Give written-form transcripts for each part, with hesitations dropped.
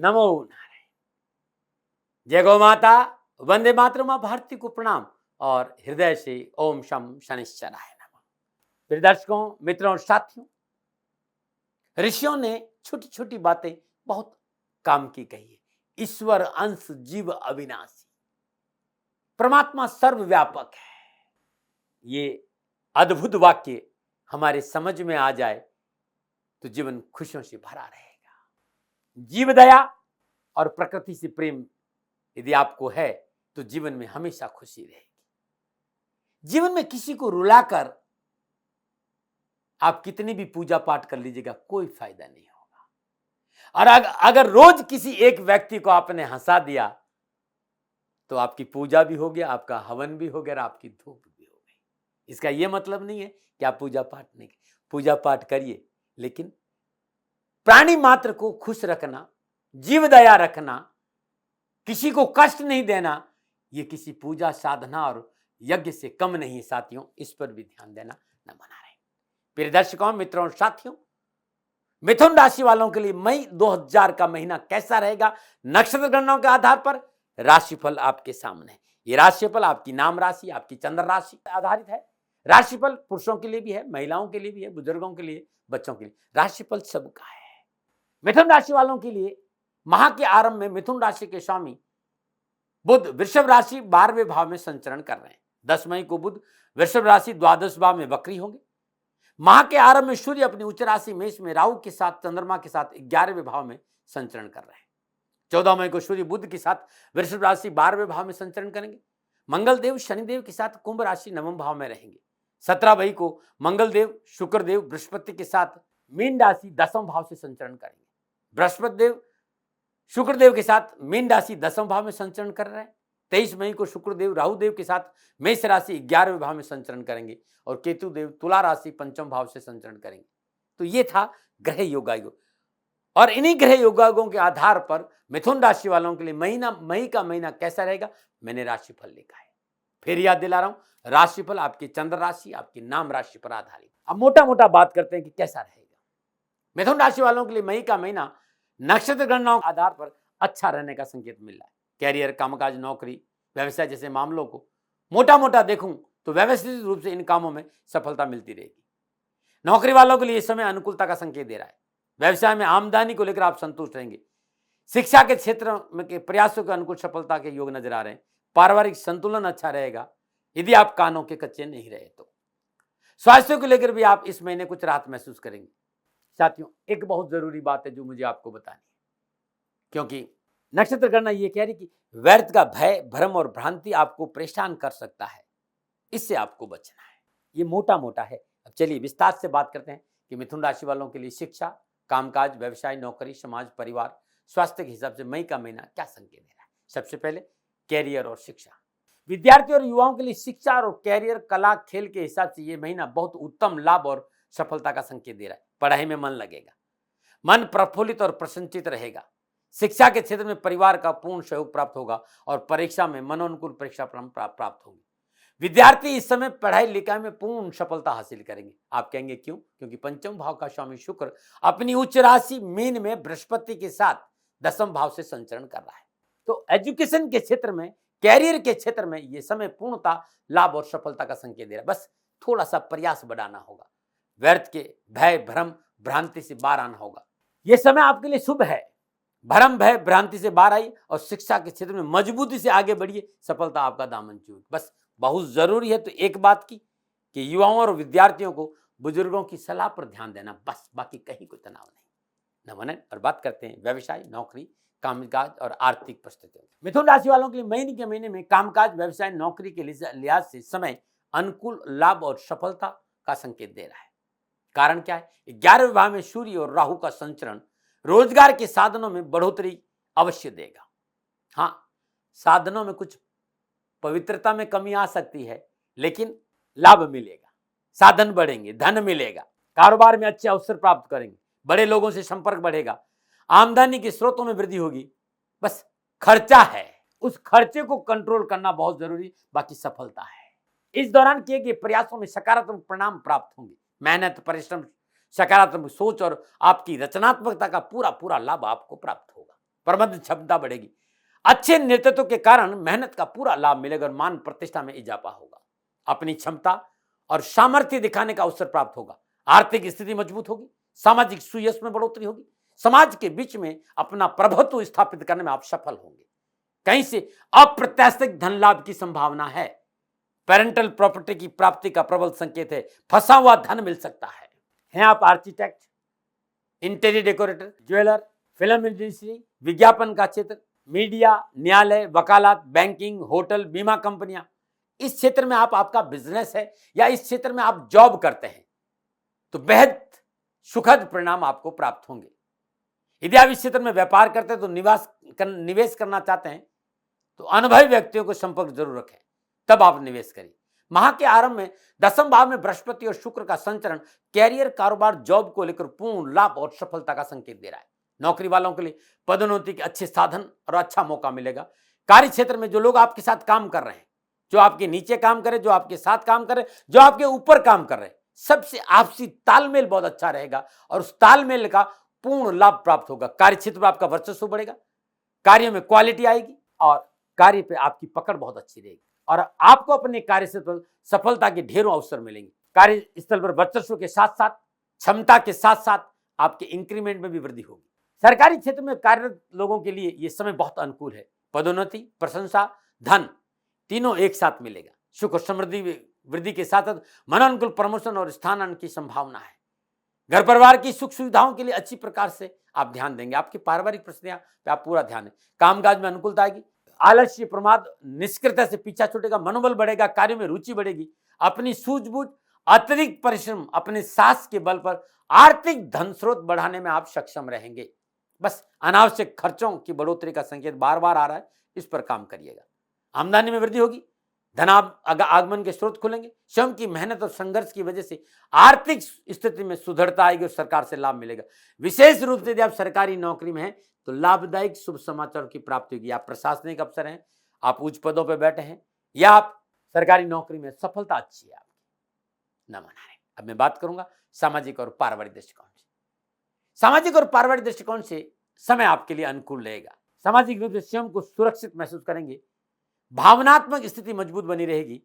नमो नारायण। जय गौ माता, वंदे मातरम। मां भारती को प्रणाम और हृदय से ओम शम शनिश्चराय नमः। प्रिय दर्शकों, मित्रों और साथियों, ऋषियों ने छोटी छोटी बातें बहुत काम की कही है। ईश्वर अंश जीव अविनाशी, परमात्मा सर्वव्यापक है। ये अद्भुत वाक्य हमारे समझ में आ जाए तो जीवन खुशियों से भरा रहेगा। जीव दया और प्रकृति से प्रेम यदि आपको है तो जीवन में हमेशा खुशी रहेगी। जीवन में किसी को रुलाकर आप कितनी भी पूजा पाठ कर लीजिएगा, कोई फायदा नहीं होगा। और अगर रोज किसी एक व्यक्ति को आपने हंसा दिया तो आपकी पूजा भी हो गया, आपका हवन भी हो गया, आपकी धूप भी हो गई। इसका यह मतलब नहीं है कि आप पूजा पाठ नहीं करिए, पूजा पाठ करिए, लेकिन प्राणी मात्र को खुश रखना, जीव दया रखना, किसी को कष्ट नहीं देना, ये किसी पूजा साधना और यज्ञ से कम नहीं है साथियों। इस पर भी ध्यान देना न बना रहे। प्रिय दर्शकों, मित्रों और साथियों, मिथुन राशि वालों के लिए मई 2000 का महीना कैसा रहेगा, नक्षत्र गणनाओं के आधार पर राशिफल आपके सामने है। ये राशिफल आपकी नाम राशि, आपकी चंद्र राशि आधारित है। राशिफल पुरुषों के लिए भी है, महिलाओं के लिए भी है, बुजुर्गों के लिए, बच्चों के लिए। राशिफल सबका है। मिथुन राशि वालों के लिए माह के आरंभ में मिथुन राशि के स्वामी बुध वृषभ राशि 12वें भाव में संचरण कर रहे हैं। 10 मई को बुध वृषभ राशि द्वादश भाव में वक्री होंगे। माह के आरंभ में सूर्य अपनी उच्च राशि मेष में राहु के साथ, चंद्रमा के साथ 11वें भाव में संचरण कर रहे हैं। 14 मई को सूर्य बुध के साथ वृषभ राशि 12वें भाव में संचरण करेंगे। मंगल देव शनिदेव के साथ कुंभ राशि 9वें भाव में रहेंगे। 17 मई को मंगल देव शुक्रदेव बृहस्पति के साथ मीन राशि 10वें भाव से संचरण करेंगे। बृहस्पति देव शुक्रदेव के साथ मीन राशि 10वें भाव में संचरण कर रहे हैं। 23 मई को शुक्रदेव राहुदेव के साथ मेष राशि 11वें भाव में संचरण करेंगे और केतु देव तुला राशि 5वें भाव से संचरण करेंगे। तो ये था ग्रह योगायोग, और इन्हीं ग्रह योगायोगों के आधार पर मिथुन राशि वालों के लिए मई का महीना कैसा रहेगा, मैंने राशिफल लिखा है। फिर याद दिला रहा हूं, राशिफल आपकी चंद्र राशि, आपकी नाम राशि पर आधारित। अब मोटा मोटा बात करते हैं कि कैसा रहेगा। मिथुन राशि वालों के लिए मई का महीना नक्षत्र गणनाओं के आधार पर अच्छा रहने का संकेत मिल रहा है। कैरियर, कामकाज, नौकरी, व्यवसाय जैसे मामलों को मोटा मोटा देखूं तो व्यवस्थित रूप से इन कामों में सफलता मिलती रहेगी। नौकरी वालों के लिए इस समय अनुकूलता का संकेत दे रहा है। व्यवसाय में आमदनी को लेकर आप संतुष्ट रहेंगे। शिक्षा के क्षेत्र में के प्रयासों के अनुकूल सफलता के योग नजर आ रहे हैं। पारिवारिक संतुलन अच्छा रहेगा यदि आप कानों के कच्चे नहीं रहे तो। स्वास्थ्य को लेकर भी आप इस महीने कुछ राहत महसूस करेंगे। साथियों, एक बहुत जरूरी बात है जो मुझे आपको बतानी है, क्योंकि नक्षत्र गणना ये कह रही कि व्यर्थ का भय, भ्रम और भ्रांति आपको परेशान कर सकता है, इससे आपको बचना है। ये मोटा मोटा है। अब चलिए विस्तार से बात करते हैं कि मिथुन राशि वालों के लिए शिक्षा, कामकाज, व्यवसाय, नौकरी, समाज, परिवार, स्वास्थ्य के हिसाब से मई का महीना क्या संकेत दे रहा है। सबसे पहले कैरियर और शिक्षा। विद्यार्थी और युवाओं के लिए शिक्षा और कैरियर, कला, खेल के हिसाब से ये महीना बहुत उत्तम लाभ और सफलता का संकेत दे रहा है। पढ़ाई में मन लगेगा, मन प्रफुल्लित और प्रसन्नचित रहेगा। शिक्षा के क्षेत्र में परिवार का पूर्ण सहयोग प्राप्त होगा और परीक्षा में मनोनुकूल परीक्षा प्राप्त होगी। विद्यार्थी इस समय पढ़ाई लिखाई में पूर्ण सफलता हासिल करेंगे। आप कहेंगे क्यों? क्योंकि 5वें भाव का स्वामी शुक्र अपनी उच्च राशि मीन में बृहस्पति के साथ 10वें भाव से संचरण कर रहा है। तो एजुकेशन के क्षेत्र में, कैरियर के क्षेत्र में यह समय पूर्णता लाभ और सफलता का संकेत दे रहा है। बस थोड़ा सा प्रयास बढ़ाना होगा। व्यर्थ के भय, भ्रम, भ्रांति से बाहर आना होगा। यह समय आपके लिए शुभ है। भ्रम, भय, भ्रांति से बाहर आई और शिक्षा के क्षेत्र में मजबूती से आगे बढ़िए, सफलता आपका दामन छूए। बस बहुत जरूरी है तो एक बात की कि युवाओं और विद्यार्थियों को बुजुर्गों की सलाह पर ध्यान देना, बस, बाकी कहीं कोई तनाव नहीं। नमन। और बात करते हैं व्यवसाय, नौकरी, कामकाज और आर्थिक परिस्थितियों। मिथुन राशि वालों के लिए मई के महीने में कामकाज, व्यवसाय, नौकरी के लिहाज से समय अनुकूल, लाभ और सफलता का संकेत दे रहा है। कारण क्या है? 11वें भाव में सूर्य और राहु का संचरण रोजगार के साधनों में बढ़ोतरी अवश्य देगा। हाँ, साधनों में कुछ पवित्रता में कमी आ सकती है, लेकिन लाभ मिलेगा, साधन बढ़ेंगे, धन मिलेगा, कारोबार में अच्छे अवसर प्राप्त करेंगे, बड़े लोगों से संपर्क बढ़ेगा, आमदनी के स्रोतों में वृद्धि होगी। बस खर्चा है, उस खर्चे को कंट्रोल करना बहुत जरूरी, बाकी सफलता है। इस दौरान किए गए प्रयासों में सकारात्मक परिणाम प्राप्त होंगे। मेहनत, परिश्रम, सकारात्मक सोच और आपकी रचनात्मकता का पूरा पूरा लाभ आपको प्राप्त होगा। प्रबंध क्षमता बढ़ेगी। अच्छे नेतृत्व के कारण मेहनत का पूरा लाभ मिलेगा और मान प्रतिष्ठा में इजाफा होगा। अपनी क्षमता और सामर्थ्य दिखाने का अवसर प्राप्त होगा। आर्थिक स्थिति मजबूत होगी, सामाजिक सुयश में बढ़ोतरी होगी, समाज के बीच में अपना प्रभुत्व स्थापित करने में आप सफल होंगे। कहीं से अप्रत्याशित धन लाभ की संभावना है। पेरेंटल प्रॉपर्टी की प्राप्ति का प्रबल संकेत है। फंसा हुआ धन मिल सकता है। हैं आप architect, interior decorator, jeweller, film industry, विज्ञापन का क्षेत्र, मीडिया, न्यायालय, वकालत, बैंकिंग, होटल, बीमा कंपनियां, इस क्षेत्र में आपका बिजनेस है या इस क्षेत्र में आप जॉब करते हैं तो बेहद सुखद परिणाम आपको प्राप्त होंगे। यदि आप इस क्षेत्र में व्यापार करते हैं तो निवेश करना चाहते हैं तो अनुभवी व्यक्तियों को संपर्क जरूर रखें, तब आप निवेश करिए। माह के आरंभ में 10वें भाव में बृहस्पति और शुक्र का संचरण कैरियर, कारोबार, जॉब को लेकर पूर्ण लाभ और सफलता का संकेत दे रहा है। नौकरी वालों के लिए पदोन्नति के अच्छे साधन और अच्छा मौका मिलेगा। कार्य क्षेत्र में जो लोग आपके साथ काम कर रहे हैं, जो आपके नीचे काम करे, जो आपके साथ काम करे, जो आपके ऊपर काम कर रहे हैं, सबसे आपसी तालमेल बहुत अच्छा रहेगा और उस तालमेल का पूर्ण लाभ प्राप्त होगा। कार्य क्षेत्र में आपका वर्चस्व बढ़ेगा, कार्य में क्वालिटी आएगी और कार्य पे आपकी पकड़ बहुत अच्छी रहेगी और आपको अपने कार्य से सफलता के ढेरों अवसर मिलेंगे। कार्यस्थल पर वर्चस्व के साथ साथ, क्षमता के साथ साथ आपके इंक्रीमेंट में भी वृद्धि होगी। सरकारी क्षेत्र में कार्यरत लोगों के लिए यह समय बहुत अनुकूल है। पदोन्नति, प्रशंसा, धन तीनों एक साथ मिलेगा। सुख और समृद्धि वृद्धि के साथ साथ मनोनुकूल प्रमोशन और स्थानांतरण की संभावना है। घर परिवार की सुख सुविधाओं के लिए अच्छी प्रकार से आप ध्यान देंगे। आपकी पारिवारिक प्रश्नों पे आप पूरा ध्यान है। कामकाज में अनुकूलता आएगी। आलस्य, प्रमाद, निष्क्रियता से पीछा छूटेगा। मनोबल बढ़ेगा, कार्य में रुचि बढ़ेगी। अपनी सूझबूझ, अतिरिक्त परिश्रम, अपने साहस के बल पर आर्थिक धन स्रोत बढ़ाने में आप सक्षम रहेंगे। बस अनावश्यक खर्चों की बढ़ोतरी का संकेत बार बार आ रहा है, इस पर काम करिएगा। आमदनी में वृद्धि होगी, आगमन के स्रोत खुलेंगे। स्वयं की मेहनत और संघर्ष की वजह से आर्थिक स्थिति में सुधरता आएगी और सरकार से लाभ मिलेगा। विशेष रूप से यदि आप सरकारी नौकरी में हैं तो लाभदायक शुभ समाचार की प्राप्ति होगी। आप प्रशासनिक अफसर हैं, आप उच्च पदों पर बैठे हैं या आप सरकारी नौकरी में, सफलता अच्छी है आपकी। न मनाएं। अब मैं बात करूंगा सामाजिक और पारिवारिक दृष्टिकोण से। सामाजिक और पारिवारिक दृष्टिकोण से समय आपके लिए अनुकूल रहेगा। सामाजिक रूप से स्वयं को सुरक्षित महसूस करेंगे। भावनात्मक स्थिति मजबूत बनी रहेगी।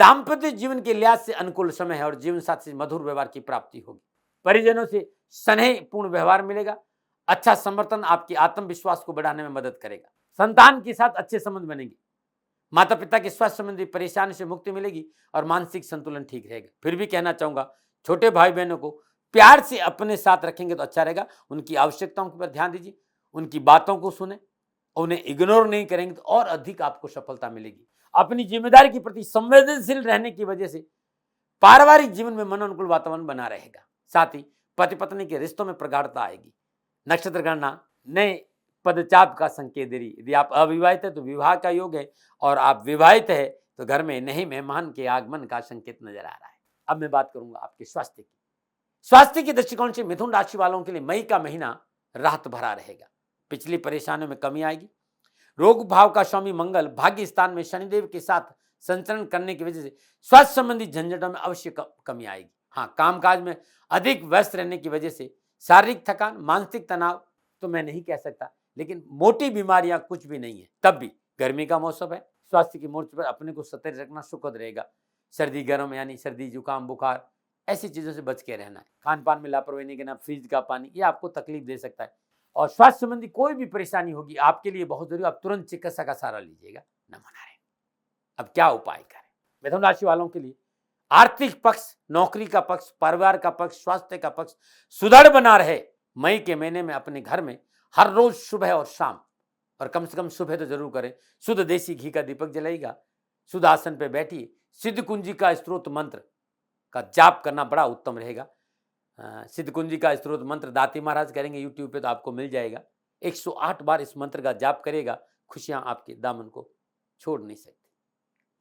दाम्पत्य जीवन के लिहाज से अनुकूल समय है और जीवन साथी से मधुर व्यवहार की प्राप्ति होगी। परिजनों से स्नेहपूर्ण व्यवहार मिलेगा। अच्छा समर्थन आपके आत्मविश्वास को बढ़ाने में मदद करेगा। संतान के साथ अच्छे संबंध बनेंगे। माता पिता के स्वास्थ्य संबंधी परेशानी से मुक्ति मिलेगी और मानसिक संतुलन ठीक रहेगा। फिर भी कहना चाहूंगा, छोटे भाई बहनों को प्यार से अपने साथ रखेंगे तो अच्छा रहेगा। उनकी आवश्यकताओं पर ध्यान दीजिए, उनकी बातों को सुने, उन्हें इग्नोर नहीं करेंगे तो और अधिक आपको सफलता मिलेगी। अपनी जिम्मेदारी के प्रति संवेदनशील रहने की वजह से पारिवारिक जीवन में मनोनुकूल वातावरण बना रहेगा। साथ ही पति पत्नी के रिश्तों में प्रगाढ़ता आएगी। नक्षत्र गणना नए पदचाप का संकेत दे रही। यदि आप अविवाहित है तो विवाह का योग है और आप विवाहित है तो घर में नए मेहमान के आगमन का संकेत नजर आ रहा है। अब मैं बात करूंगा आपके स्वास्थ्य की। स्वास्थ्य के दृष्टिकोण से मिथुन राशि वालों के लिए मई का महीना राहत भरा रहेगा। पिछली परेशानियों में कमी आएगी। रोग भाव का स्वामी मंगल भाग्य स्थान में शनिदेव के साथ संचरण करने की वजह से स्वास्थ्य संबंधी झंझटों में अवश्य कमी आएगी। हाँ, कामकाज में अधिक व्यस्त रहने की वजह से शारीरिक थकान, मानसिक तनाव तो मैं नहीं कह सकता, लेकिन मोटी बीमारियां कुछ भी नहीं है। तब भी गर्मी का मौसम है, स्वास्थ्य की मोर्चे पर अपने को सतर्क रखना सुखद रहेगा। सर्दी गर्म यानी सर्दी जुकाम बुखार ऐसी चीजों से बच के रहना है। खान पान में लापरवाही नहीं करना। फ्रिज का पानी ये आपको तकलीफ दे सकता है और स्वास्थ्य संबंधी कोई भी परेशानी होगी आपके लिए बहुत जरूरी, आप तुरंत चिकित्सा का सहारा लीजिएगा। न मना रहे। अब क्या उपाय करें? मिथुन राशि वालों के लिए आर्थिक पक्ष, नौकरी का पक्ष, परिवार का पक्ष, स्वास्थ्य का पक्ष सुदृढ़ बना रहे। मई के महीने में अपने घर में हर रोज सुबह और शाम, और कम से कम सुबह तो जरूर करें, शुद्ध देसी घी का दीपक जलाइएगा। शुद्ध आसन पर बैठिए। सिद्ध कुंजी का स्त्रोत मंत्र का जाप करना बड़ा उत्तम रहेगा। सिद्ध कुंजी का स्त्रोत मंत्र दाती महाराज करेंगे यूट्यूब पे तो आपको मिल जाएगा। 108 बार इस मंत्र का जाप करेगा, खुशियां आपके दामन को छोड़ नहीं सकती।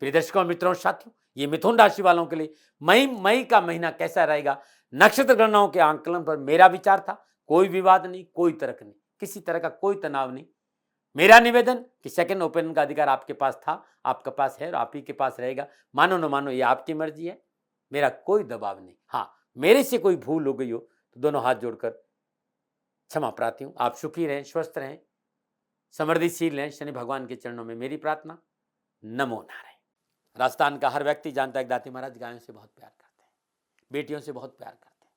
प्रिय दर्शकों, मित्रों, साथियों, ये मिथुन राशि वालों के लिए मई का महीना कैसा रहेगा, नक्षत्र गणनाओं के आंकलन पर मेरा विचार था। कोई विवाद नहीं, कोई तर्क नहीं, किसी तरह का कोई तनाव नहीं। मेरा निवेदन कि सेकंड ओपिनियन का अधिकार आपके पास था, आपके पास है और आप ही के पास रहेगा। मानो न मानो ये आपकी मर्जी है, मेरा कोई दबाव नहीं। हाँ, मेरे से कोई भूल हो गई हो तो दोनों हाथ जोड़कर क्षमा प्रार्थी हूं। आप सुखी रहें, स्वस्थ रहें, समृद्धिशील हैं। शनि भगवान के चरणों में मेरी प्रार्थना। नमो नारायण। राजस्थान का हर व्यक्ति जानता है कि दाती महाराज गायों से बहुत प्यार करते हैं, बेटियों से बहुत प्यार करते हैं।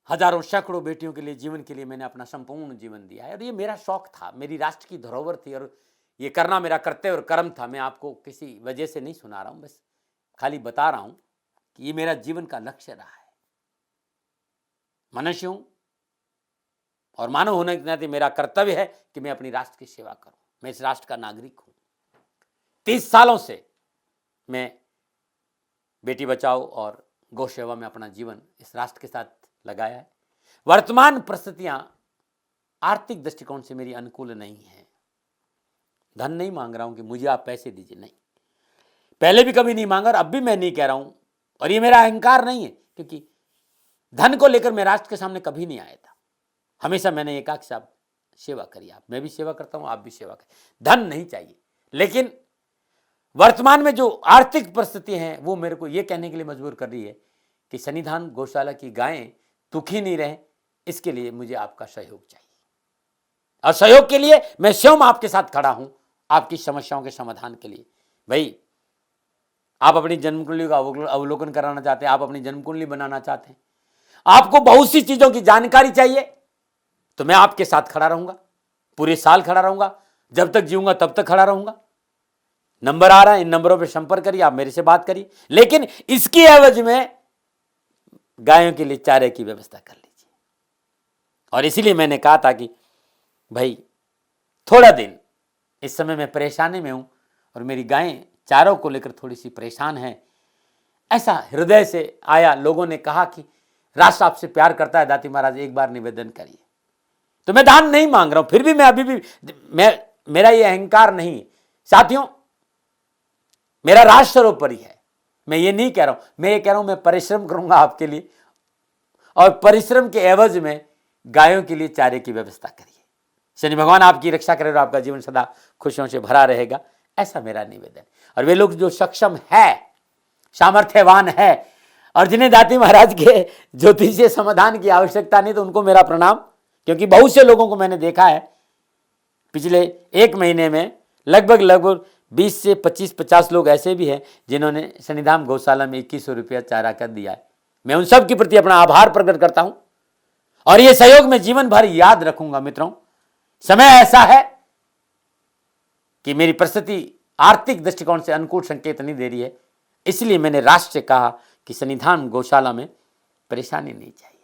हजारों सैकड़ों बेटियों के लिए, जीवन के लिए मैंने अपना संपूर्ण जीवन दिया है और ये मेरा शौक था, मेरी राष्ट्र की धरोहर थी और ये करना मेरा कर्तव्य और कर्म था। मैं आपको किसी वजह से नहीं सुना रहा हूं, बस खाली बता रहा हूं कि ये मेरा जीवन का लक्ष्य रहा है। मनुष्य हूं और मानव होने के नाते मेरा कर्तव्य है कि मैं अपनी राष्ट्र की सेवा करूं। मैं इस राष्ट्र का नागरिक हूं। 30 सालों से मैं बेटी बचाओ और गौ सेवा में अपना जीवन इस राष्ट्र के साथ लगाया है। वर्तमान परिस्थितियां आर्थिक दृष्टिकोण से मेरी अनुकूल नहीं है। धन नहीं मांग रहा हूं कि मुझे आप पैसे दीजिए, नहीं, पहले भी कभी नहीं मांगा और अब भी मैं नहीं कह रहा हूं और ये मेरा अहंकार नहीं है, क्योंकि धन को लेकर मैं राष्ट्र के सामने कभी नहीं आया था। हमेशा मैंने ये कहा कि साहब सेवा करिए, आप, मैं भी सेवा करता हूं, आप भी सेवा करें, धन नहीं चाहिए। लेकिन वर्तमान में जो आर्थिक परिस्थिति हैं वो मेरे को ये कहने के लिए मजबूर कर रही है कि सन्निधान गौशाला की गायें दुखी नहीं रहे, इसके लिए मुझे आपका सहयोग चाहिए और सहयोग के लिए मैं स्वयं आपके साथ खड़ा हूं, आपकी समस्याओं के समाधान के लिए। भाई, आप अपनी जन्म कुंडली का अवलोकन कराना चाहते हैं, आप अपनी जन्म कुंडली बनाना चाहते हैं, आपको बहुत सी चीजों की जानकारी चाहिए, तो मैं आपके साथ खड़ा रहूंगा, पूरे साल खड़ा रहूंगा, जब तक जीऊंगा तब तक खड़ा रहूंगा। नंबर आ रहा है, इन नंबरों पर संपर्क करिए, आप मेरे से बात करिए, लेकिन इसकी एवज में गायों के लिए चारे की व्यवस्था कर लीजिए। और इसीलिए मैंने कहा था कि भाई थोड़ा दिन इस समय मैं परेशानी में हूं और मेरी गायें चारों को लेकर थोड़ी सी परेशान हैं। ऐसा हृदय से आया, लोगों ने कहा कि राष्ट्र आपसे प्यार करता है दाती महाराज, एक बार निवेदन करिए। तो मैं दान नहीं मांग रहा हूं, फिर भी मैं अभी भी मेरा ये अहंकार नहीं साथियों, मेरा राष्ट्र सर्वोपरि है। मैं ये नहीं कह रहा हूं, मैं ये कह रहा हूं मैं परिश्रम करूंगा आपके लिए और परिश्रम के एवज में गायों के लिए चारे की व्यवस्था करिए। शनि भगवान आपकी रक्षा करे और आपका जीवन सदा खुशियों से भरा रहेगा, ऐसा मेरा निवेदन। और वे लोग जो सक्षम है, सामर्थ्यवान है और जिन्हें दाती महाराज के ज्योतिषीय समाधान की आवश्यकता नहीं, तो उनको मेरा प्रणाम, क्योंकि बहुत से लोगों को मैंने देखा है पिछले 1 महीने में लगभग 20 से 25-50 लोग ऐसे भी हैं जिन्होंने सन्निधान गौशाला में 2100 रुपया चारा कर दिया है। मैं उन सब के प्रति अपना आभार प्रकट करता हूं और यह सहयोग मैं जीवन भर याद रखूंगा। मित्रों, समय ऐसा है कि मेरी परिस्थिति आर्थिक दृष्टिकोण से अनुकूल संकेत नहीं दे रही है, इसलिए मैंने राष्ट्र से कहा कि सन्निधान गौशाला में परेशानी नहीं चाहिए।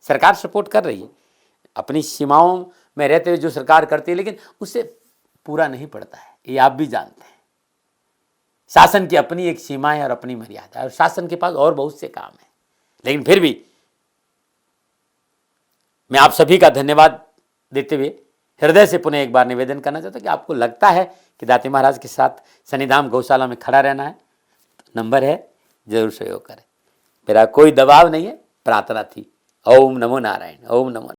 सरकार सपोर्ट कर रही है, अपनी सीमाओं में रहते हुए जो सरकार करती है, लेकिन उससे पूरा नहीं पड़ता है, ये आप भी जानते हैं। शासन की अपनी एक सीमा है और अपनी मर्यादा है और शासन के पास और बहुत से काम है। लेकिन फिर भी मैं आप सभी का धन्यवाद देते हुए हृदय से पुनः एक बार निवेदन करना चाहता हूं कि आपको लगता है कि दाती महाराज के साथ सन्निधान गौशाला में खड़ा रहना है, तो नंबर है, जरूर सहयोग करें। मेरा कोई दबाव नहीं है, प्रार्थना थी। ओम नमो नारायण। ओम नमो।